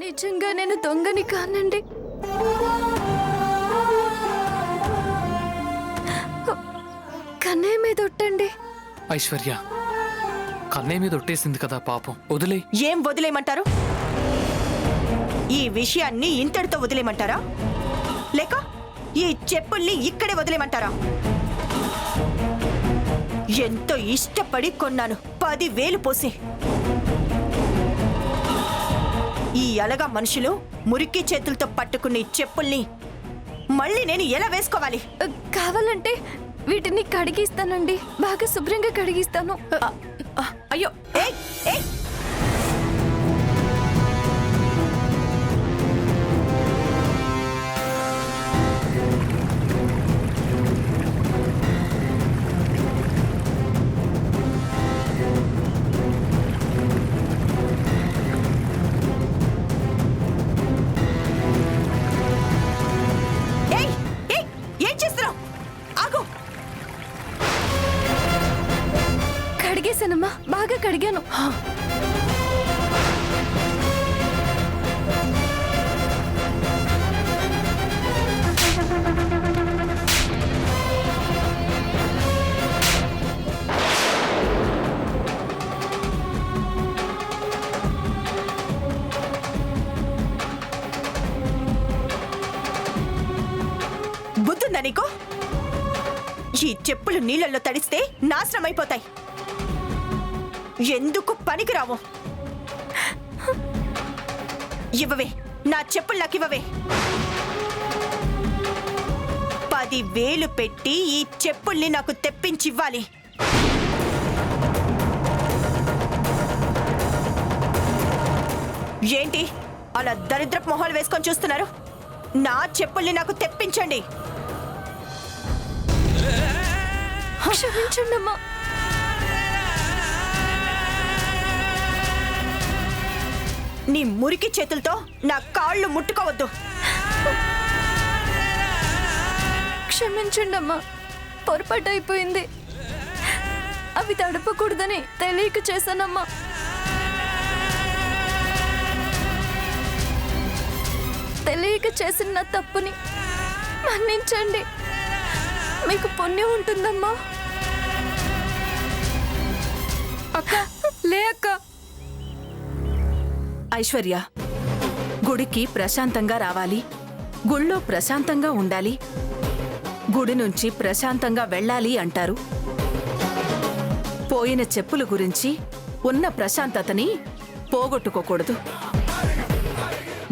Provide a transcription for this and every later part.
నిజంగా నేను దొంగని కానండి. కన్నయ్య మీద ఒట్టండి. ఐశ్వర్య, కన్నయ్య మీద ఒట్టేసింది కదా పాపం, వదిలే. ఏం వదిలేయమంటారు? ఈ విషయాన్ని ఇంతటితో వదిలేయమంటారా, లేక ఈ చెప్పుల్ని ఇక్కడే వదిలేయమంటారా? ఎంతో ఇష్టపడి కొన్నాను, 10,000 పోసి. ఈ అలగా మనుషులు మురికి చేతులతో పట్టుకున్న ఈ చెప్పుల్ని మళ్ళీ నేను ఎలా వేసుకోవాలి? కావాలంటే వీటిని కడిగిస్తానండి, బాగా శుభ్రంగా కడిగిస్తాను. అయ్యో, ఏయ్ ఏయ్, ఏం చేస్తున్నావు? ఆగు. కడిగేశానమ్మా, బాగా కడిగాను. బుద్ధుందా నీకు? ఈ చెప్పులు నీళ్ళల్లో తడిస్తే నాశనం అయిపోతాయి. ఎందుకు పనికిరావు? ఇవ్వవే, నా చెప్పులు నాకు ఇవ్వవే. 10,000 పెట్టి ఈ చెప్పుల్ని నాకు తెప్పించివ్వాలి. ఏంటి అలా దరిద్రపు మొహాలు వేసుకొని చూస్తున్నారు? నా చెప్పుల్ని నాకు తెప్పించండి. క్షమించండి అమ్మా. నీ మురికి చేతులతో నా కాళ్ళు ముట్టుకోవద్దు. క్షమించండి అమ్మా, పొరపాటు అయిపోయింది. అవి తడపకూడదని తెలియక చేశానమ్మా. తెలియక చేసిన నా తప్పుని మన్నించండి, మీకు పుణ్యం ఉంటుందమ్మా. అక్క, లే అక్క. ఐశ్వర్య, గుడికి ప్రశాంతంగా రావాలి, గుళ్ళో ప్రశాంతంగా ఉండాలి, గుడి నుంచి ప్రశాంతంగా వెళ్ళాలి అంటారు. పోయిన చెప్పుల గురించి ఉన్న ప్రశాంతతని పోగొట్టుకోకూడదు.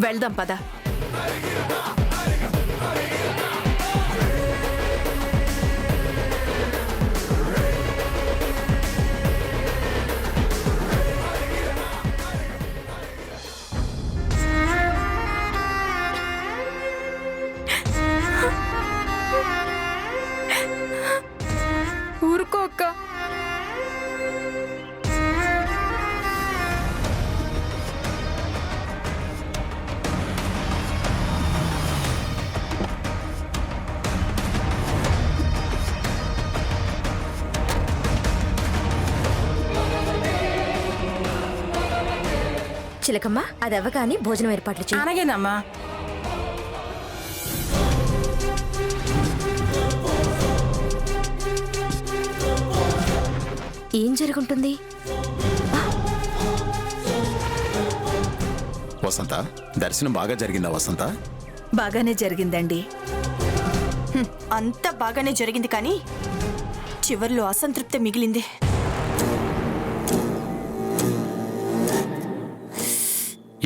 వెళ్దాం పద. ఊరుకో అక్క. చిలకమ్మ, అది అవ్వగాని భోజనం ఏర్పాట్లు చేయి. అలాగేనమ్మా. ఏం జరుగుంటుంది? వసంత, దర్శనం బాగా జరిగిందా వసంత? బాగానే జరిగిందండి. అంతా బాగానే జరిగింది, కానీ చివర్లో అసంతృప్తి మిగిలింది.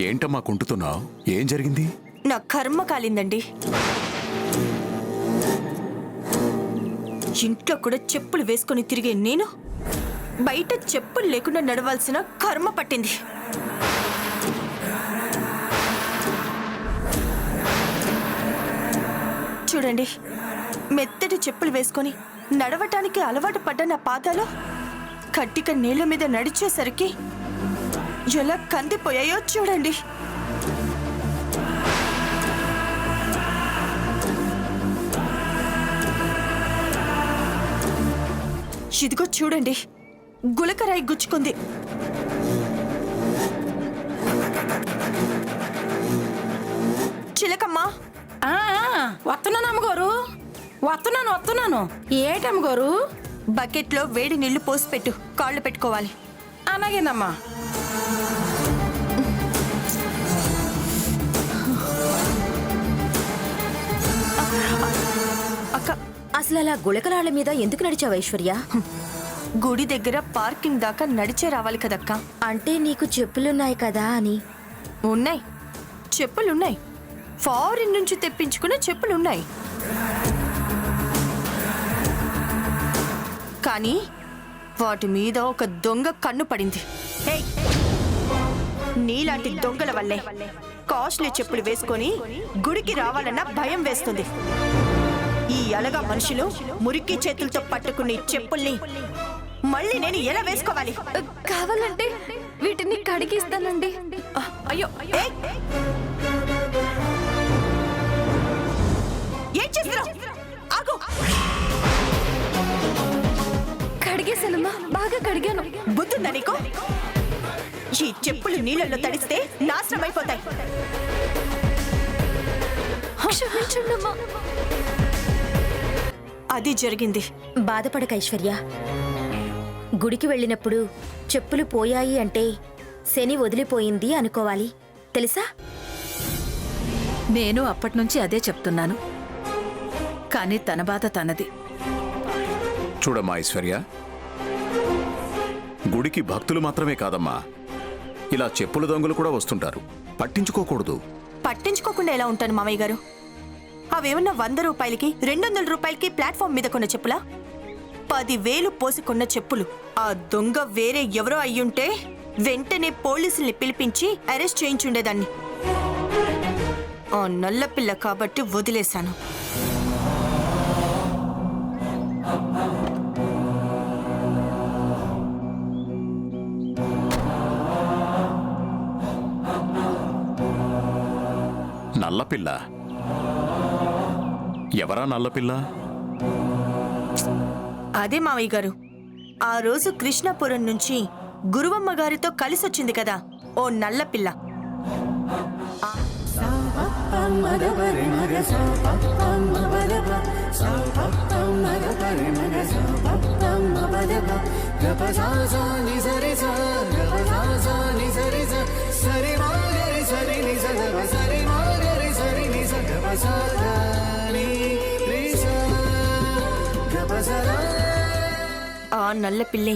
ఏంటమ్మా కుంటుతున్నావు? ఏం జరిగింది? నా కర్మ కాలిందండి. ఇంట్లో కూడా చెప్పులు వేసుకొని తిరిగే నేను బయట చెప్పులు లేకుండా నడవాల్సిన కర్మ పట్టింది. చూడండి, మెత్తటి చెప్పులు వేసుకొని నడవటానికి అలవాటు పడ్డ నా పాదాలు కట్టిక నీళ్ల మీద నడిచేసరికి ఎలా కందిపోయాయో చూడండి. ఇదిగో చూడండి, గులకరాయి గుచ్చుకుంది. చిలకమ్మా. వస్తున్నాను అమ్మగారు, వస్తున్నాను. ఏటమ్మగారు? బకెట్లో వేడి నీళ్లు పోసి పెట్టు, కాళ్ళు పెట్టుకోవాలి. అలాగేనమ్మా. అక్క, అసలు అలా గుళకరాళ్ళ మీద ఎందుకు నడిచావు ఐశ్వర్య? గుడి దగ్గర పార్కింగ్ దాకా నడిచే రావాలి కదక్క. అంటే నీకు చెప్పులున్నాయి కదా అని. ఉన్నాయి, చెప్పులున్నాయి. ఫారిన్ నుంచి తెప్పించుకున్న చెప్పులున్నాయి. కానీ వాటి మీద ఒక దొంగ కన్ను పడింది. ఏయ్! నీలాంటి దొంగల వల్లే కాస్ట్లీ చెప్పులు వేసుకొని గుడికి రావాలన్న భయం వేస్తుంది. ఈ అలగా మనుషులు మురికి చేతులతో పట్టుకుని చెప్పుల్ని మళ్ళీ నేను ఎలా వేసుకోవాలి? కావాలంటే వీటిని కడిగిస్తానండి. అయ్యో! ఏయ్! ఏం చేస్తున్నావ్? ఆగు! కడిగేశానమ్మా, బాగా కడిగాను. బుద్ధుందా నీకు? ఈ చెప్పులు నీళ్ళల్లో తడిస్తే నాశనం అయిపోతాయి. క్షమించండమ్మా. అది జరిగింది. బాధపడక ఐశ్వర్య. గుడికి వెళ్ళినప్పుడు చెప్పులు పోయాయి అంటే శని వదిలిపోయింది అనుకోవాలి, తెలుసా? నేను అప్పటినుంచి అదే చెప్తున్నాను, కానీ తన బాధ తనది. చూడమ్మా ఐశ్వర్య, గుడికి భక్తులు మాత్రమే కాదమ్మా, ఇలా చెప్పుల దొంగలు కూడా వస్తుంటారు. పట్టించుకోకూడదు. పట్టించుకోకుండా ఎలా ఉంటాను మామయ్య గారు? అవేమన్నా 100 రూపాయలకి 200 రూపాయలకి ప్లాట్ఫామ్ మీద కొన్న చెప్పులా? 10,000 పోసి కొన్న చెప్పులు. ఆ దొంగ వేరే ఎవరో అయ్యుంటే వెంటనే పోలీసుల్ని పిలిపించి అరెస్ట్ చేయించుండేదాన్ని. ఆ నల్లపిల్ల కాబట్టి వదిలేశాను. నల్లపిల్ల? ఎవరా నల్లపిల్ల? అదే మావయ్య గారు, ఆ రోజు కృష్ణాపురం నుంచి గురువమ్మ గారితో కలిసొచ్చింది కదా ఓ నల్లపిల్ల. ఆ నల్లపిల్లే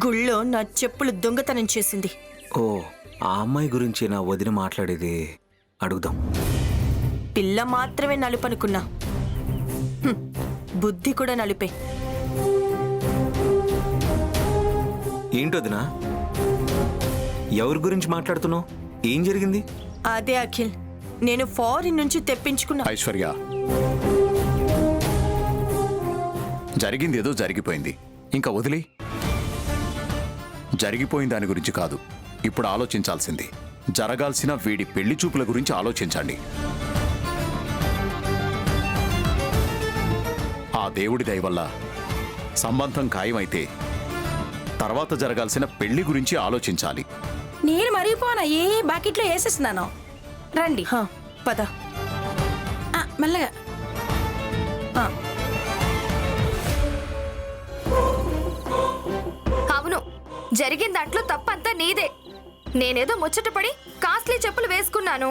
గుళ్ళో నా చెప్పులు దొంగతనం చేసింది. ఓ, ఆ అమ్మాయి గురించి నా వదిన మాట్లాడేది. అడుగుదాం. పిల్ల మాత్రమే నలుపనుకున్నా, బుద్ధి కూడా నలుపే. ఏంటొదినా? ఎవరి గురించి మాట్లాడుతున్నావు? ఏం జరిగింది? అదే అఖిల్, నేను ఫారిన్ నుంచి తెప్పించుకున్నా. ఐశ్వర్య, జరిగింది ఏదో జరిగిపోయింది, ఇంకా వదిలే. జరిగిపోయిన దాని గురించి కాదు ఇప్పుడు ఆలోచించాల్సింది. జరగాల్సిన వీడి పెళ్లి చూపుల గురించి ఆలోచించండి. ఆ దేవుడి దయ వల్ల సంబంధం ఖాయమైతే తర్వాత జరగాల్సిన పెళ్లి గురించి ఆలోచించాలి. నేను మరిగిపోనా, ఏ బకెట్లో వేసేస్తున్నాను. రండి. హా, పద. మెల్లగా. అవును, జరిగిన దాంట్లో తప్పంతా నీదే. నేనేదో ముచ్చటపడి కాస్ట్లీ చెప్పులు వేసుకున్నాను.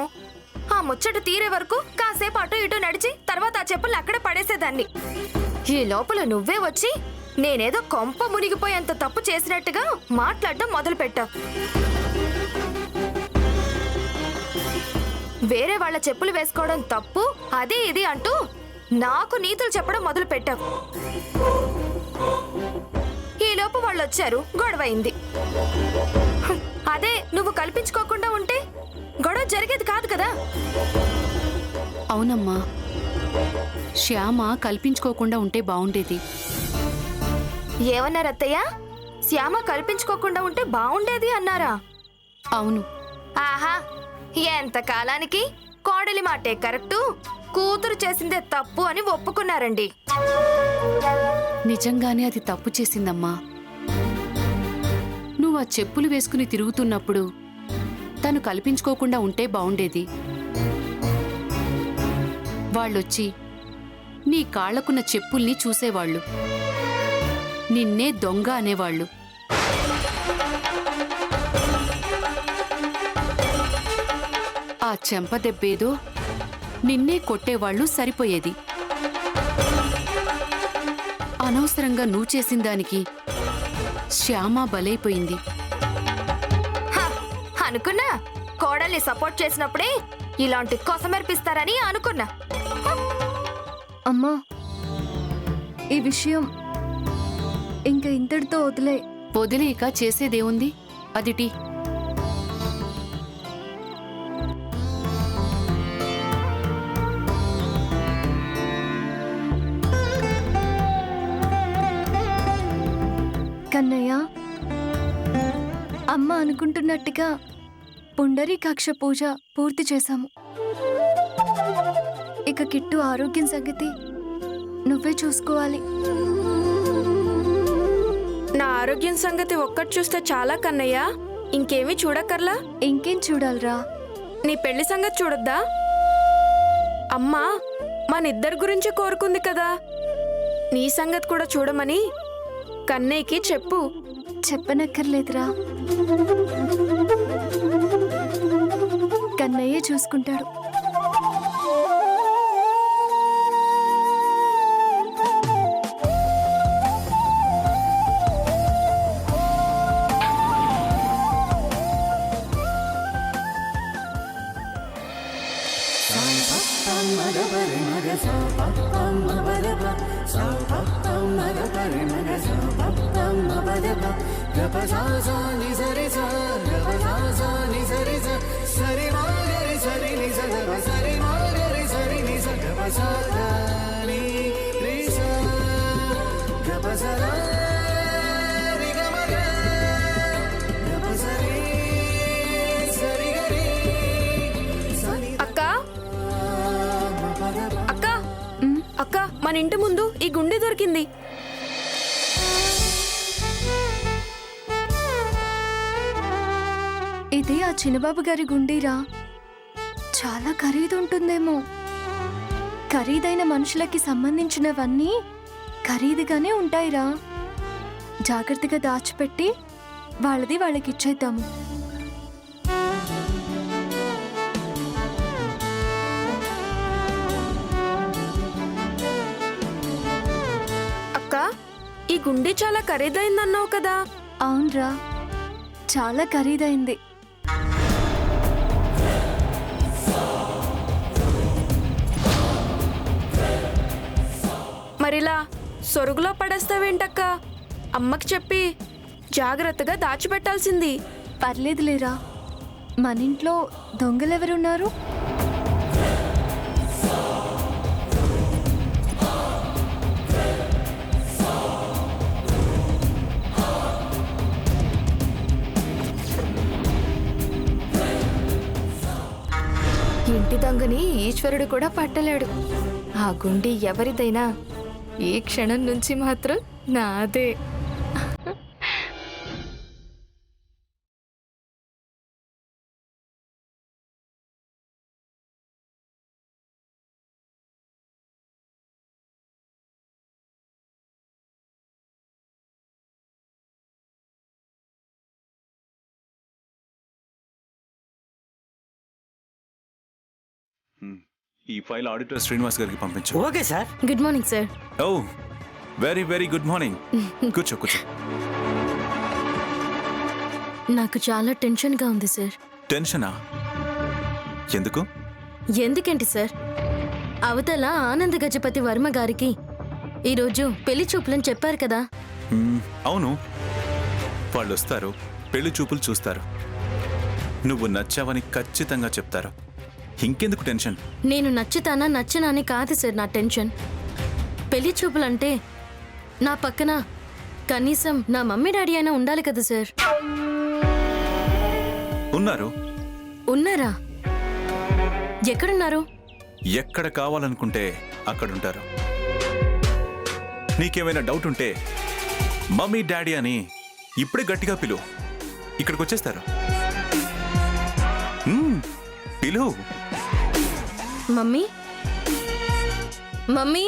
ఆ ముచ్చట తీరే వరకు కాసేపు అటు ఇటు నడిచి తర్వాత ఆ చెప్పులు అక్కడే పడేసేదాన్ని. ఈ లోపల నువ్వే వచ్చి నేనేదో కొంప మునిగిపోయేంత తప్పు చేసినట్టుగా మాట్లాడడం మొదలుపెట్టావు. వేరే వాళ్ళ చెప్పులు వేసుకోవడం తప్పు, అది ఇది అంటూ నాకు నీతులు చెప్పడం మొదలు పెట్టావు. ఈలోపు వాళ్ళు వచ్చారు, గొడవైంది. అదే నువ్వు కల్పించుకోకుండా ఉంటే గొడవ జరిగేది కాదు కదా. అవునమ్మా, శ్యామ కల్పించుకోకుండా ఉంటే బాగుండేది. ఏమన్నారు అత్తయ్య? శ్యామ కల్పించుకోకుండా ఉంటే బాగుండేది అన్నారా? అవును. ఆహా, ఎంత కాలానికి కోడలి మాటే కరెక్టు, కూతురు చేసిందే తప్పు అని ఒప్పుకున్నారండి. నిజంగానే అది తప్పు చేసిందమ్మా. నువ్వు ఆ చెప్పులు వేసుకుని తిరుగుతున్నప్పుడు తను కల్పించుకోకుండా ఉంటే బాగుండేది. వాళ్ళొచ్చి నీ కాళ్లకున్న చెప్పుల్ని చూసేవాళ్ళు, నిన్నే దొంగ అనేవాళ్ళు. ఆ చెంపదెబ్బేదో నిన్నే కొట్టేవాళ్ళు సరిపోయేది. అనవసరంగా నువ్వు చేసిన దానికి శ్యామ బలైపోయింది. హ, అనుకున్నా కోడల్ని సపోర్ట్ చేసినప్పుడే ఇలాంటి కొసమెరిపిస్తారని అనుకున్నా. అమ్మా, ఈ విషయం ఇంకా ఇంతటితో వదిలే. వదిలేక చేసేదేముంది? అదిటి. కన్నయ్య, అమ్మ అనుకుంటున్నట్టుగా పుండరీకాక్ష పూజ పూర్తి చేశాము. ఇక కిట్టు ఆరోగ్యం సంగతి నువ్వే చూసుకోవాలి. నా ఆరోగ్యం సంగతి ఒక్కటి చూస్తే చాలా కన్నయ్య, ఇంకేమీ చూడక్కర్లా. ఇంకేం చూడాలరా? నీ పెళ్లి సంగతి చూడొద్దా? అమ్మా మనిద్దరి గురించి కోరుకుంది కదా, నీ సంగతి కూడా చూడమని కన్నయ్యకి చెప్పు. చెప్పనక్కర్లేదురా, కన్నయ్యే చూసుకుంటాడు. అక్క అక్క అక్క, మన ఇంటి ముందు ఈ గుండె దొరికింది. ఇదే ఆ చిన్నబాబు గారి గుండీరా. చాలా ఖరీదు ఉంటుందేమో. ఖరీదైన మనుషులకి సంబంధించినవన్నీ ఖరీదుగానే ఉంటాయిరా. జాగ్రత్తగా దాచిపెట్టి వాళ్ళది వాళ్ళకి ఇచ్చేద్దాము. అక్క, ఈ గుండె చాలా ఖరీదైందన్నావు కదా. అవునరా, చాలా ఖరీదైంది. మరిలా సొరుగులో పడేస్తావేంటక్క? అమ్మకి చెప్పి జాగ్రత్తగా దాచిపెట్టాల్సింది. పర్లేదులేరా, మన ఇంట్లో దొంగలెవరున్నారు? ఇంటి దొంగని ఈశ్వరుడు కూడా పట్టలేడు. ఆ గుండి ఎవరిదైనా ఈ క్షణం నుంచి మాత్రం నాదే. ఈ ఫైల్ ఆడిటర్ శ్రీనివాస్ గారికి పంపించు. Okay sir. Good morning sir. Oh very very good morning. కూర్చో కూర్చో. నాకు చాలా టెన్షన్గా ఉంది సార్. టెన్షనా? ఎందుకు? ఎందుకేంటి సార్, అవతల ఆనంద్ గజపతి వర్మ గారికి ఈరోజు పెళ్లి చూపులని చెప్పారు కదా. అవును, వాళ్ళు వస్తారు, పెళ్లి చూపులు చూస్తారు, నువ్వు నచ్చావని ఖచ్చితంగా చెప్తారు. ఇంకెందుకు టెన్షన్? నేను నచ్చుతానా నచ్చనా అని కాదు సార్ నా టెన్షన్. పెళ్లి చూపులంటే నా పక్కన కనీసం నా మమ్మీ డాడీ అయినా ఉండాలి కదా సార్. ఉన్నారు. ఉన్నారా? ఎక్కడున్నారు? ఎక్కడ కావాలనుకుంటే అక్కడుంటారు. నీకేమైనా డౌట్ ఉంటే మమ్మీ డాడీ అని ఇప్పుడే గట్టిగా పిలు, ఇక్కడికి వచ్చేస్తారు. పిలు. Mummy mummy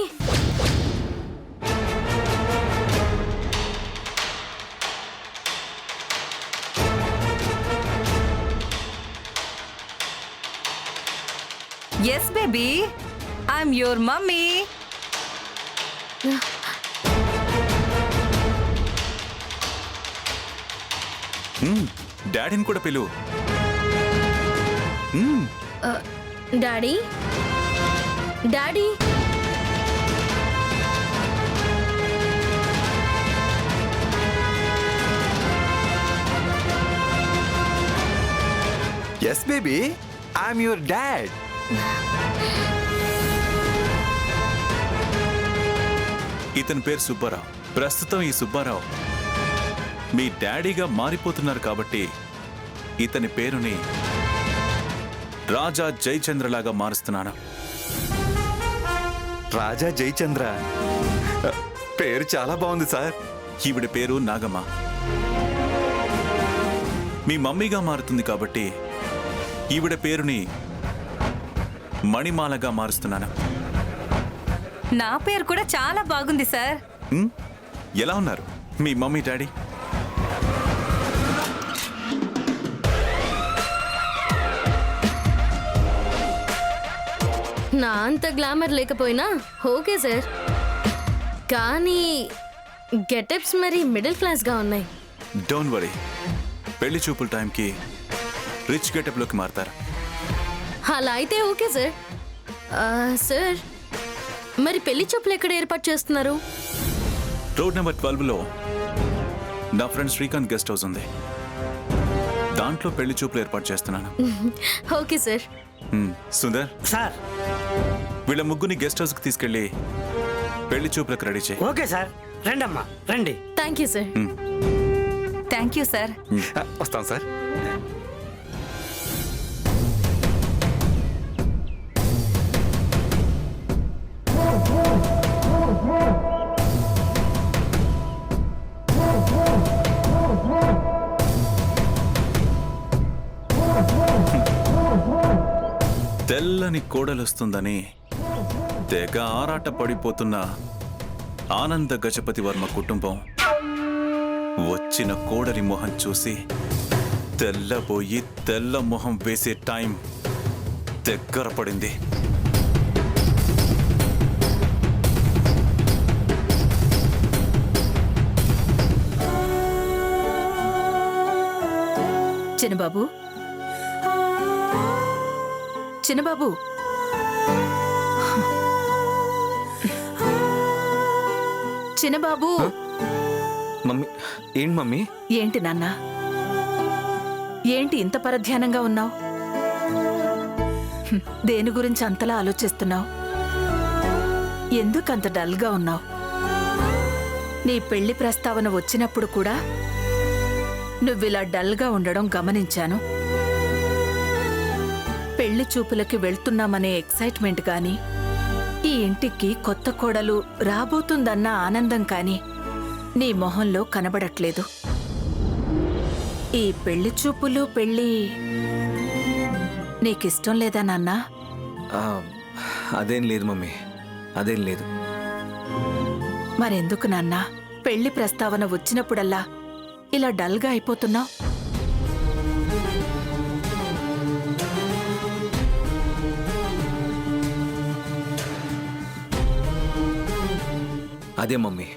yes baby I'm your mummy. డాడీని కూడా పిలువు. Daddy daddy yes baby I'm your dad. ఇతని పేరు సుబ్బారావు. ప్రస్తుతం ఈ సుబ్బారావు మీ డాడీగా మారిపోతున్నారు కాబట్టి ఇతని పేరుని రాజా జయచంద్రలాగా మారుస్తున్నాను. రాజా జయచంద్ర పేరు చాలా బాగుంది సార్. ఈవిడ పేరు నాగమ్మ. మీ మమ్మీగా మారుతుంది కాబట్టి ఈవిడ పేరుని మణిమాలగా మారుస్తున్నాను. నా పేరు కూడా చాలా బాగుంది సార్. ఎలా ఉన్నారు మీ మమ్మీ డాడీ? నా అంత గ్లామర్ లేకపోయినా ఓకే సార్, కానీ గెటప్స్ మరి మిడిల్ క్లాస్గా ఉన్నాయి. డోంట్ వరీ, పెళ్లి చూపుల టైంకి రిచ్ గెటప్లోకి మారతారు. అలా అయితే ఓకే సార్. సార్ మరి పెళ్లి చూపులు ఎక్కడ ఏర్పాటు చేస్తున్నారు? రోడ్ నెంబర్ 12లో నా ఫ్రెండ్ శ్రీకాంత్ గెస్ట్ హౌస్ ఉంది. దాంట్లో పెళ్లి చూపులు ఏర్పాటు చేస్తున్నాను. Okay sir. సుందర్ సార్, వీళ్ళ ముగ్గురిని గెస్ట్ హౌస్కి తీసుకెళ్ళి పెళ్లి చూపులకు రెడీ చేయి. Okay sir. రండమ్మా రండి. Thank you sir. Thank you sir. వస్తాను సార్. తెల్లని కోడలొస్తుందని తెగ ఆరాట పడిపోతున్న ఆనంద గజపతి వర్మ కుటుంబం వచ్చిన కోడలి మొహం చూసి తెల్లబోయి తెల్ల మొహం వేసే టైం దగ్గర పడింది. చిన్నబాబు, చిన్నబాబు, చిన్నబాబు. మమ్మీ ఏంటి మమ్మీ? ఏంటి నాన్న, ఏంటి ఇంత పరధ్యానంగా ఉన్నావు? దేని గురించి అంతలా ఆలోచిస్తున్నావు? ఎందుకంత డల్గా ఉన్నావు? నీ పెళ్లి ప్రస్తావన వచ్చినప్పుడు కూడా నువ్విలా డల్గా ఉండడం గమనించాను. పెళ్లి చూపులకి వెళ్తున్నామనే ఎక్సైట్మెంట్ గాని, ఈ ఇంటికి కొత్త కోడలు రాబోతుందన్న ఆనందం కాని నీ మొహంలో కనబడట్లేదు. ఈ పెళ్లి చూపులు పెళ్లి నీకిష్టం లేదా నాన్నా? అదేం లేదు మమ్మీ, అదేం లేదు. మరెందుకు నాన్నా పెళ్లి ప్రస్తావన వచ్చినప్పుడల్లా ఇలా డల్గా అయిపోతున్నావు? అదే మమ్మీ,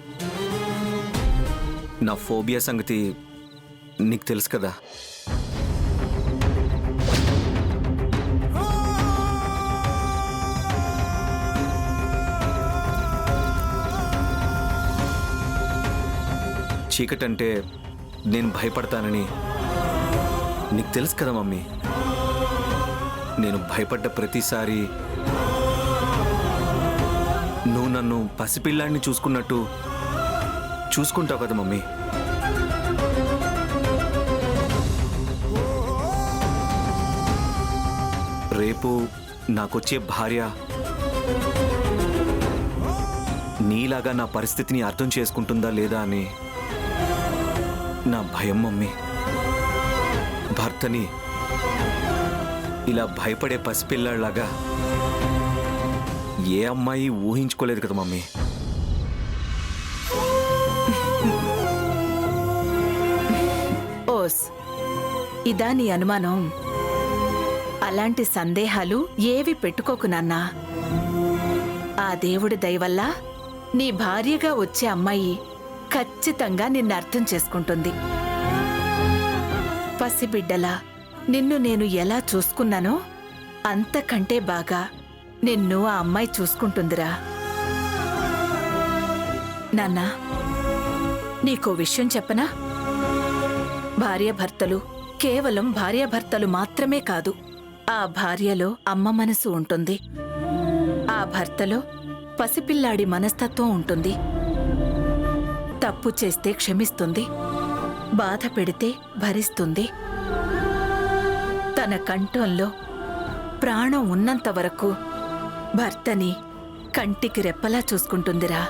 నా ఫోబియా సంగతి నీకు తెలుసు కదా. చీకటంటే నేను భయపడతానని నీకు తెలుసు కదా మమ్మీ. నేను భయపడ్డ ప్రతిసారి నువ్వు నన్ను పసిపిల్లాడిని చూసుకున్నట్టు చూసుకుంటావు కదా మమ్మీ. రేపు నాకొచ్చే భార్య నీలాగా నా పరిస్థితిని అర్థం చేసుకుంటుందా లేదా అని నా భయం మమ్మీ. భర్తని ఇలా భయపడే పసిపిల్లాడిలాగా ఏ అమ్మాయి ఊహించుకోలేదు కదా మమ్మీ. ఓస్, ఇదా నీ అనుమానం? అలాంటి సందేహాలు ఏవి పెట్టుకోకు నాన్నా. ఆ దేవుడి దయవల్ల నీ భార్యగా వచ్చే అమ్మాయి ఖచ్చితంగా నిన్ను అర్థం చేసుకుంటుంది. పసిబిడ్డలా నిన్ను నేను ఎలా చూసుకున్నానో అంతకంటే బాగా నిన్ను ఆ అమ్మాయి చూసుకుంటుందిరా. నాన్నా, నీకో విషయం చెప్పనా? భార్యాభర్తలు కేవలం భార్యాభర్తలు మాత్రమే కాదు. ఆ భార్యలో అమ్మ మనసు ఉంటుంది. ఆ భర్తలో పసిపిల్లాడి మనస్తత్వం ఉంటుంది. తప్పు చేస్తే క్షమిస్తుంది, బాధ పెడితే భరిస్తుంది. తన కంఠంలో ప్రాణం ఉన్నంత వరకు భర్తని కంటికి రెప్పలా చూసుకుంటుందిరా.